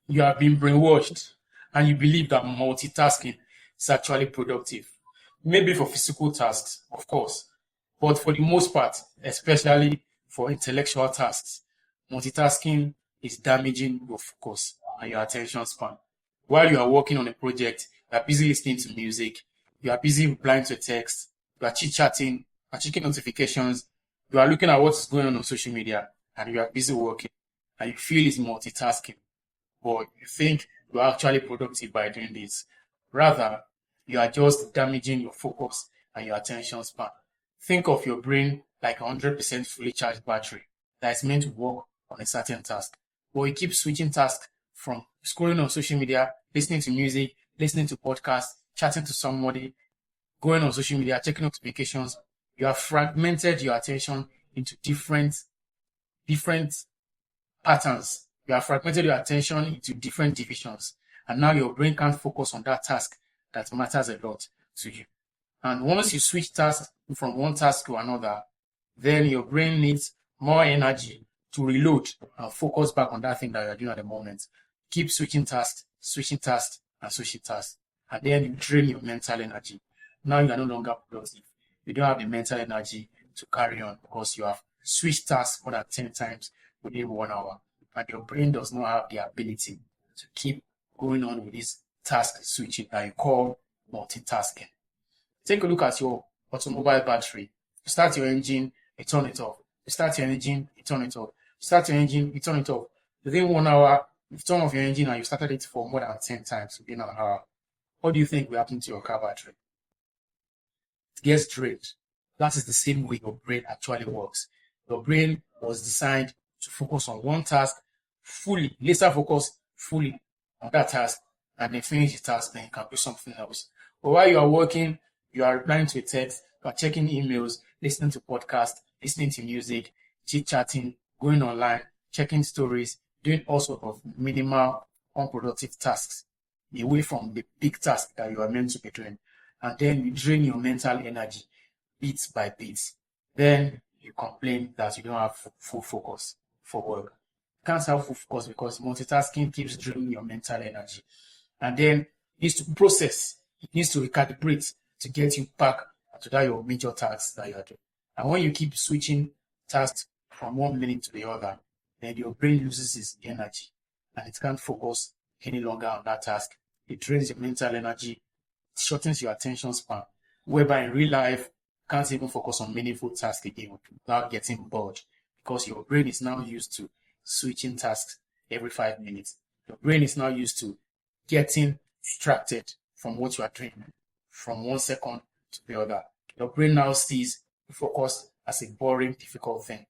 You have been brainwashed and you believe that multitasking is actually productive. Maybe for physical tasks, of course, but for the most part, especially for intellectual tasks, multitasking is damaging your focus and your attention span. While you are working on a project, you are busy listening to music, you are busy replying to a text, you are chit-chatting, you are checking notifications, you are looking at what is going on social media, and you are busy working, and you feel it's multitasking, but you think you are actually productive by doing this. Rather, you are just damaging your focus and your attention span. Think of your brain like a 100% fully charged battery that is meant to work on a certain task. But you keep switching tasks from scrolling on social media, listening to music, listening to podcasts, chatting to somebody, going on social media, checking notifications. You have fragmented your attention into different patterns. You have fragmented your attention into different divisions. And now your brain can't focus on that task that matters a lot to you. And once you switch tasks from one task to another, then your brain needs more energy to reload and focus back on that thing that you're doing at the moment. Keep switching tasks, and switching tasks. And then you drain your mental energy. Now you are no longer productive. You don't have the mental energy to carry on because you have switched tasks more than 10 times within 1 hour. And your brain does not have the ability to keep going on with this task switching that you call multitasking. Take a look at your automobile battery. You start your engine, you turn it off. You start your engine, you turn it off. You start your engine, you turn it off. Within 1 hour, you've turned off your engine and you started it for more than 10 times within an hour. What do you think will happen to your car battery? It gets drained. That is the same way your brain actually works. Your brain was designed to focus on one task fully, laser focus fully on that task, and then finish the task, then you can do something else. But while you are working, you are replying to a text, you are checking emails, listening to podcasts, listening to music, chit-chatting, going online, checking stories, doing all sorts of minimal, unproductive tasks away from the big task that you are meant to be doing. And then you drain your mental energy bit by bit. Then you complain that you don't have full focus for work. You can't have full focus because multitasking keeps draining your mental energy. And then it needs to process, it needs to recalibrate to get you back to that your major tasks that you are doing. And when you keep switching tasks from one minute to the other, then your brain loses its energy and it can't focus any longer on that task. It drains your mental energy, it shortens your attention span, whereby in real life, you can't even focus on meaningful tasks again without getting bored because your brain is now used to switching tasks every 5 minutes. Your brain is now used to getting distracted from what you are doing from 1 second to the other. Your brain now sees focus as a boring, difficult thing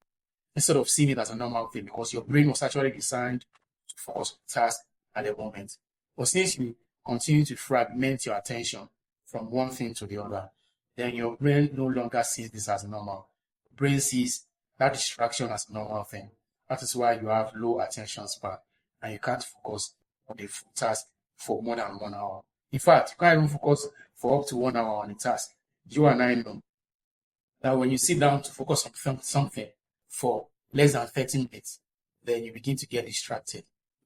instead of seeing it as a normal thing because your brain was actually designed to focus on tasks at the moment. But since you continue to fragment your attention from one thing to the other, then your brain no longer sees this as normal. The brain sees that distraction as a normal thing. That is why you have low attention span and you can't focus on the task for more than 1 hour. In fact, you can't even focus for up to 1 hour on a task. You and I know that when you sit down to focus on something for less than 30 minutes, then you begin to get distracted,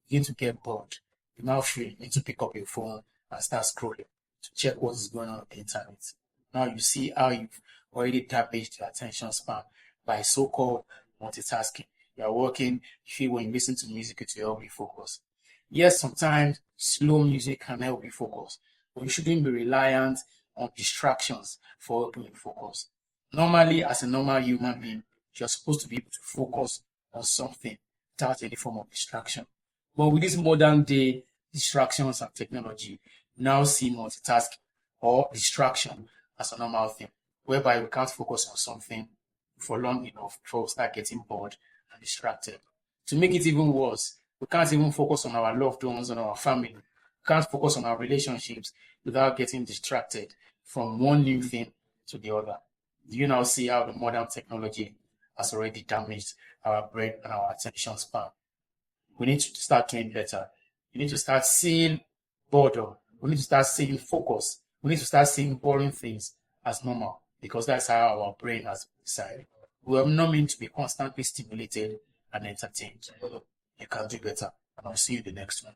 you begin to get bored. You now feel you need to pick up your phone and start scrolling to check what is going on the internet. Now you see how you've already damaged your attention span by so-called multitasking. You are working, you feel when you listen to music, it will help you focus. Yes, sometimes slow music can help you focus, but you shouldn't be reliant on distractions for helping you focus. Normally, as a normal human being, you're supposed to be able to focus on something without any form of distraction. But with this modern day distractions and technology, you now see multitasking or distraction as a normal thing, whereby we can't focus on something for long enough before we start getting bored and distracted. To make it even worse, we can't even focus on our loved ones, on our family. We can't focus on our relationships without getting distracted from one new thing to the other. Do you now see how the modern technology has already damaged our brain and our attention span? We need to start doing better. We need to start seeing boredom. We need to start seeing focus. We need to start seeing boring things as normal because that's how our brain has decided. We are not meant to be constantly stimulated and entertained. You can do better. And I'll see you in the next one.